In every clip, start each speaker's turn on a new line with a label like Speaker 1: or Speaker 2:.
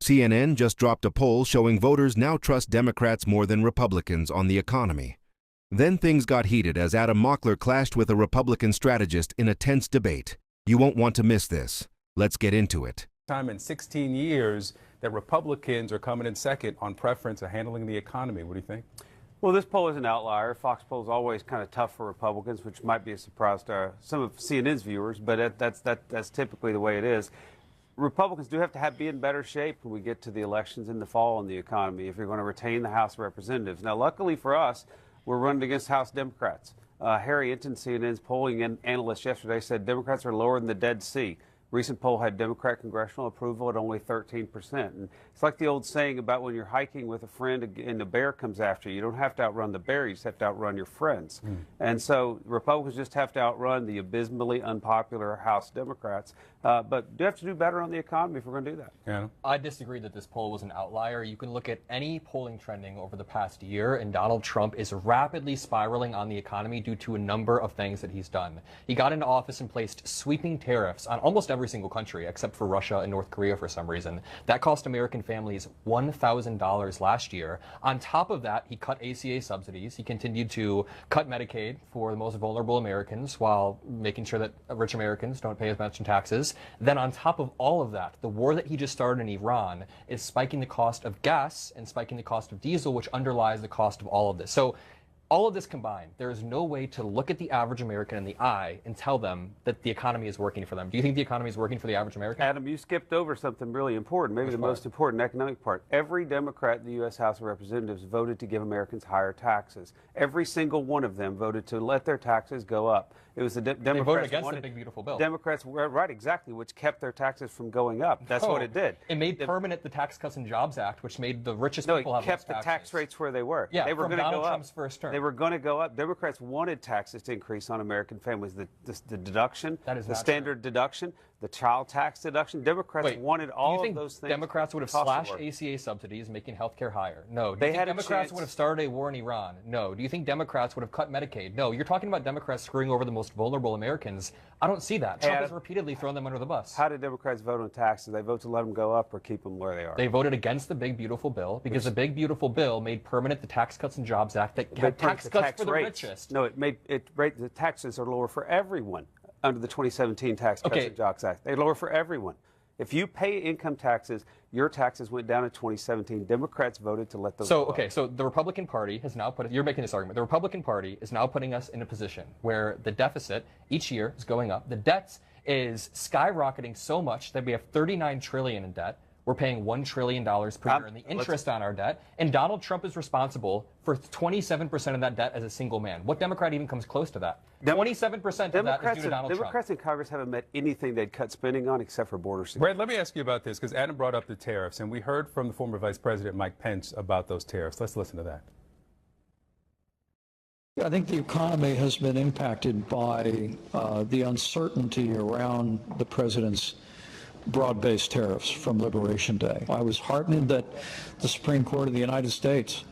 Speaker 1: CNN just dropped a poll showing voters now trust Democrats more than Republicans on the economy. Then things got heated as Adam Mockler clashed with a Republican strategist in a tense debate. You won't want to miss this. Let's get into it.
Speaker 2: Time in 16 years that Republicans are coming in second on preference of handling the economy. What do you think?
Speaker 3: Well, this poll is an outlier. Fox poll is always kind of tough for Republicans, which might be a surprise to some of CNN's viewers, but that's typically the way it is. Republicans do have to be in better shape when we get to the elections in the fall in the economy if you're going to retain the House of Representatives. Now, luckily for us, we're running against House Democrats. Harry Inton, CNN's polling analyst yesterday, said Democrats are lower than the Dead Sea. Recent poll had Democrat congressional approval at only 13%. And it's like the old saying about when you're hiking with a friend and the bear comes after you. You don't have to outrun the bear, you just have to outrun your friends. And so Republicans just have to outrun the abysmally unpopular House Democrats. But do have to do better on the economy if we're going to do that.
Speaker 2: Yeah.
Speaker 4: I disagree that this poll was an outlier. You can look at any polling trending over the past year, and Donald Trump is rapidly spiraling on the economy due to a number of things that he's done. He got into office and placed sweeping tariffs on almost every single country except for Russia and North Korea for some reason. That cost American families $1,000 last year. On top of that, he cut ACA subsidies. He continued to cut Medicaid for the most vulnerable Americans while making sure that rich Americans don't pay as much in taxes. Then on top of all of that, the war that he just started in Iran is spiking the cost of gas and spiking the cost of diesel, which underlies the cost of all of this. So all of this combined, there is no way to look at the average American in the eye and tell them that the economy is working for them. Do you think the economy is working for the average American?
Speaker 3: Adam, you skipped over something really important, maybe the most important economic part. Every Democrat in the U.S. House of Representatives voted to give Americans higher taxes. Every single one of them voted to let their taxes go up. It was the Democrats.
Speaker 4: They voted against the big, beautiful bill.
Speaker 3: Democrats, right, exactly, which kept their taxes from going up. That's what it did.
Speaker 4: It made permanent the Tax Cuts and Jobs Act, which made the richest people have less taxes.
Speaker 3: No, it kept the tax rates where they were.
Speaker 4: Yeah,
Speaker 3: they were
Speaker 4: from
Speaker 3: going to
Speaker 4: Donald
Speaker 3: go
Speaker 4: Trump's
Speaker 3: up.
Speaker 4: first term.
Speaker 3: They were going to go up. Democrats wanted taxes to increase on American families. The deduction, the standard deduction, the child tax deduction. Democrats wanted all of those things.
Speaker 4: Democrats would have slashed ACA subsidies, making health care higher? No. Do you think Democrats would have started a war in Iran? No. Do you think Democrats would have cut Medicaid? No. You're talking about Democrats screwing over the most vulnerable Americans. I don't see that. Trump has repeatedly thrown them under the bus.
Speaker 3: How did Democrats vote on taxes? They vote to let them go up or keep them where they are?
Speaker 4: They voted against the big, beautiful bill because the big, beautiful bill made permanent the Tax Cuts and Jobs Act that had tax cuts for the richest.
Speaker 3: No, the taxes are lower for everyone under the 2017 Tax Cuts and Jobs Act. They lower for everyone. If you pay income taxes, your taxes went down in 2017. Democrats voted to let those go up.
Speaker 4: So the Republican Party has now you're making this argument. The Republican Party is now putting us in a position where the deficit each year is going up. The debt is skyrocketing so much that we have $39 trillion in debt. We're paying $1 trillion per year in the interest on our debt. And Donald Trump is responsible for 27% of that debt as a single man. What Democrat even comes close to that? 27% of that is due to Donald Trump.
Speaker 3: Democrats in Congress haven't met anything they'd cut spending on except for border security.
Speaker 2: Brad, let me ask you about this, because Adam brought up the tariffs, and we heard from the former Vice President Mike Pence about those tariffs. Let's listen to that.
Speaker 5: I think the economy has been impacted by the uncertainty around the president's broad-based tariffs from Liberation Day. I was heartened that the Supreme Court of the United States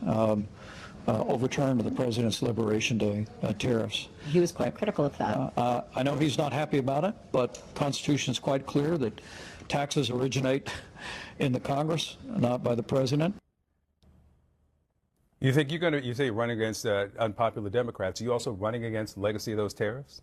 Speaker 5: overturned the president's Liberation Day tariffs.
Speaker 6: He was quite critical of that.
Speaker 5: I know he's not happy about it, but the Constitution is quite clear that taxes originate in the Congress, not by the president.
Speaker 2: You think you say you're running against unpopular Democrats. Are you also running against the legacy of those tariffs?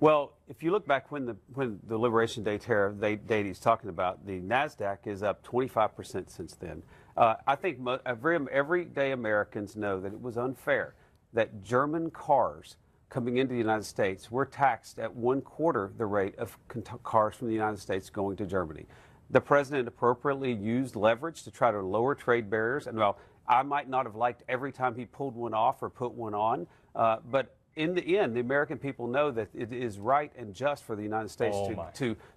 Speaker 3: Well, if you look back when the Liberation Day tariff date he's talking about, the NASDAQ is up 25% since then. I think everyday Americans know that it was unfair that German cars coming into the United States were taxed at 1/4 the rate of cars from the United States going to Germany. The president appropriately used leverage to try to lower trade barriers. And while I might not have liked every time he pulled one off or put one on, but in the end, the American people know that it is right and just for the United States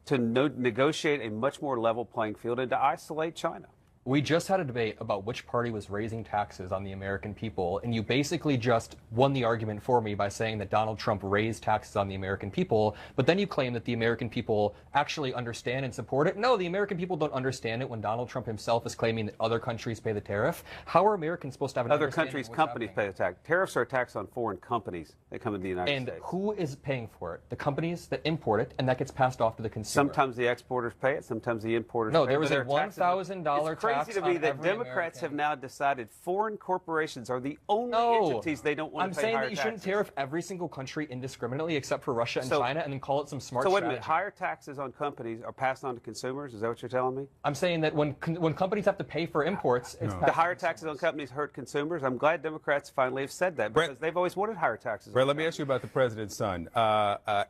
Speaker 3: to negotiate a much more level playing field and to isolate China.
Speaker 4: We just had a debate about which party was raising taxes on the American people, and you basically just won the argument for me by saying that Donald Trump raised taxes on the American people, but then you claim that the American people actually understand and support it. No, the American people don't understand it when Donald Trump himself is claiming that other countries pay the tariff. How are Americans supposed to have an
Speaker 3: Other
Speaker 4: understanding
Speaker 3: countries'
Speaker 4: of what's
Speaker 3: companies
Speaker 4: happening?
Speaker 3: pay the tax. Tariffs are a tax on foreign companies that come into the United
Speaker 4: And
Speaker 3: States.
Speaker 4: who is paying for it? The companies that import it, and that gets passed off to the consumer.
Speaker 3: Sometimes the exporters pay it, sometimes the importers
Speaker 4: No,
Speaker 3: pay it.
Speaker 4: there was
Speaker 3: but
Speaker 4: a
Speaker 3: there are taxes.
Speaker 4: $1,000
Speaker 3: It's crazy
Speaker 4: tax
Speaker 3: to me
Speaker 4: on
Speaker 3: that
Speaker 4: every
Speaker 3: Democrats have
Speaker 4: American.
Speaker 3: now decided foreign corporations are the only
Speaker 4: No,
Speaker 3: entities they don't want
Speaker 4: I'm
Speaker 3: to pay
Speaker 4: saying
Speaker 3: higher
Speaker 4: that you shouldn't
Speaker 3: taxes.
Speaker 4: tariff every single country indiscriminately except for Russia and
Speaker 3: So-
Speaker 4: China, and then call it some smart
Speaker 3: So wait a
Speaker 4: strategy.
Speaker 3: minute, higher taxes on companies are passed on to consumers? Is that what you're telling me?
Speaker 4: I'm saying that when companies have to pay for imports, it's
Speaker 3: The higher taxes on companies hurt consumers? I'm glad Democrats finally have said that because they've always wanted higher taxes.
Speaker 2: Brett,
Speaker 3: on
Speaker 2: let me ask you about the president's son.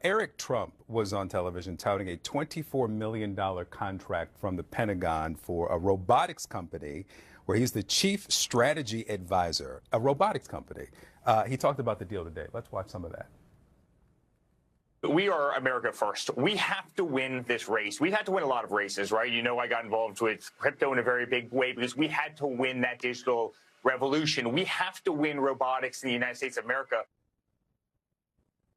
Speaker 2: Eric Trump was on television touting a $24 million contract from the Pentagon for a robotics company where he's the chief strategy advisor, a robotics company. He talked about the deal today. Let's watch some of that.
Speaker 7: We are America first. We have to win this race. We've had to win a lot of races, right? You know, I got involved with crypto in a very big way because we had to win that digital revolution. We have to win robotics in the United States of America.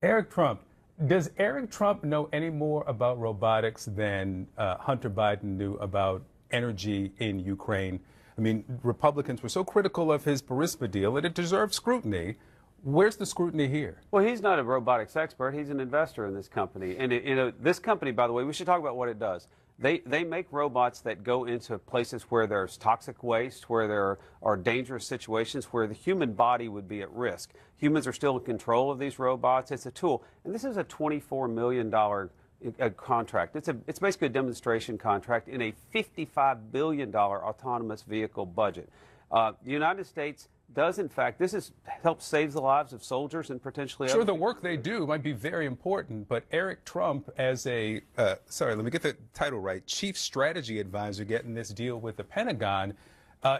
Speaker 2: Eric Trump. Does Eric Trump know any more about robotics than Hunter Biden knew about energy in Ukraine? I mean, Republicans were so critical of his Burisma deal that it deserved scrutiny. Where's the scrutiny here?
Speaker 3: Well, he's not a robotics expert. He's an investor in this company. And this company, by the way, we should talk about what it does. They make robots that go into places where there's toxic waste, where there are dangerous situations, where the human body would be at risk. Humans are still in control of these robots. It's a tool. And this is a $24 million contract. It's basically a demonstration contract in a $55 billion autonomous vehicle budget. The United States does, in fact, helps save the lives of soldiers and potentially
Speaker 2: Sure,
Speaker 3: other
Speaker 2: the work they do might be very important, but Eric Trump as a, sorry, let me get the title right, chief strategy advisor getting this deal with the Pentagon,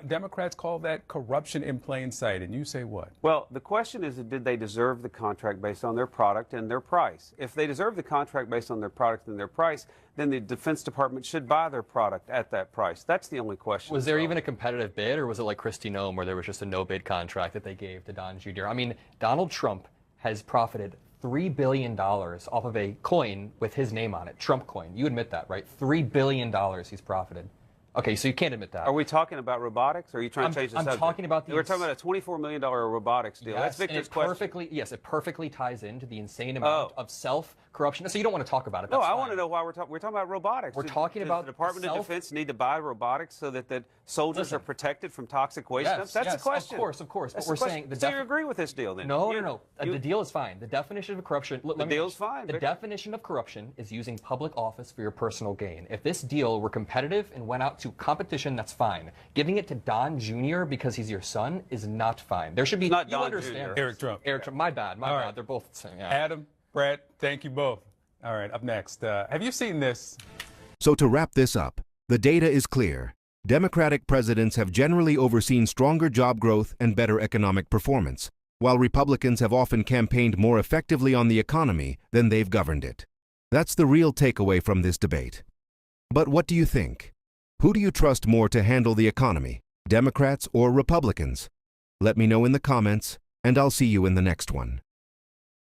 Speaker 2: Democrats call that corruption in plain sight, and you say what?
Speaker 3: Well, the question is, did they deserve the contract based on their product and their price? If they deserve the contract based on their product and their price, then the Defense Department should buy their product at that price. That's the only question.
Speaker 4: Was there even a competitive bid, or was it like Kristi Noem, where there was just a no-bid contract that they gave to Don Jr.? I mean, Donald Trump has profited $3 billion off of a coin with his name on it, Trump coin. You admit that, right? $3 billion he's profited. Okay, so you can't admit that.
Speaker 3: Are we talking about robotics, or are you trying to change the subject?
Speaker 4: I'm talking about the...
Speaker 3: We're talking about a $24 million robotics deal.
Speaker 4: Yes,
Speaker 3: That's Victor's
Speaker 4: and
Speaker 3: question.
Speaker 4: Yes, it perfectly ties into the insane amount of self-corruption. So you don't want to talk about it.
Speaker 3: No,
Speaker 4: That's
Speaker 3: I
Speaker 4: fine.
Speaker 3: want to know why we're talking about robotics.
Speaker 4: We're talking about
Speaker 3: the Department of Defense need to buy robotics so that soldiers are protected from toxic waste.
Speaker 4: Yes,
Speaker 3: That's the question.
Speaker 4: Of course.
Speaker 3: That's
Speaker 4: but we're
Speaker 3: the question.
Speaker 4: saying
Speaker 3: So you agree with this deal then?
Speaker 4: No. The deal is fine. The definition of corruption.
Speaker 3: The deal's fine.
Speaker 4: The definition of corruption is using public office for your personal gain. If this deal were competitive and went out to competition, that's fine. Giving it to Don Jr. because he's your son is not fine. There should be.
Speaker 3: Not
Speaker 4: you
Speaker 3: Don
Speaker 4: understand.
Speaker 3: Jr.
Speaker 2: Eric Trump.
Speaker 4: Eric Trump. My bad.
Speaker 2: All right.
Speaker 4: They're both the same. Yeah.
Speaker 2: Adam, Brett, thank you both. All right, up next, have you seen this?
Speaker 1: So to wrap this up, the data is clear. Democratic presidents have generally overseen stronger job growth and better economic performance, while Republicans have often campaigned more effectively on the economy than they've governed it. That's the real takeaway from this debate. But what do you think? Who do you trust more to handle the economy, Democrats or Republicans? Let me know in the comments, and I'll see you in the next one.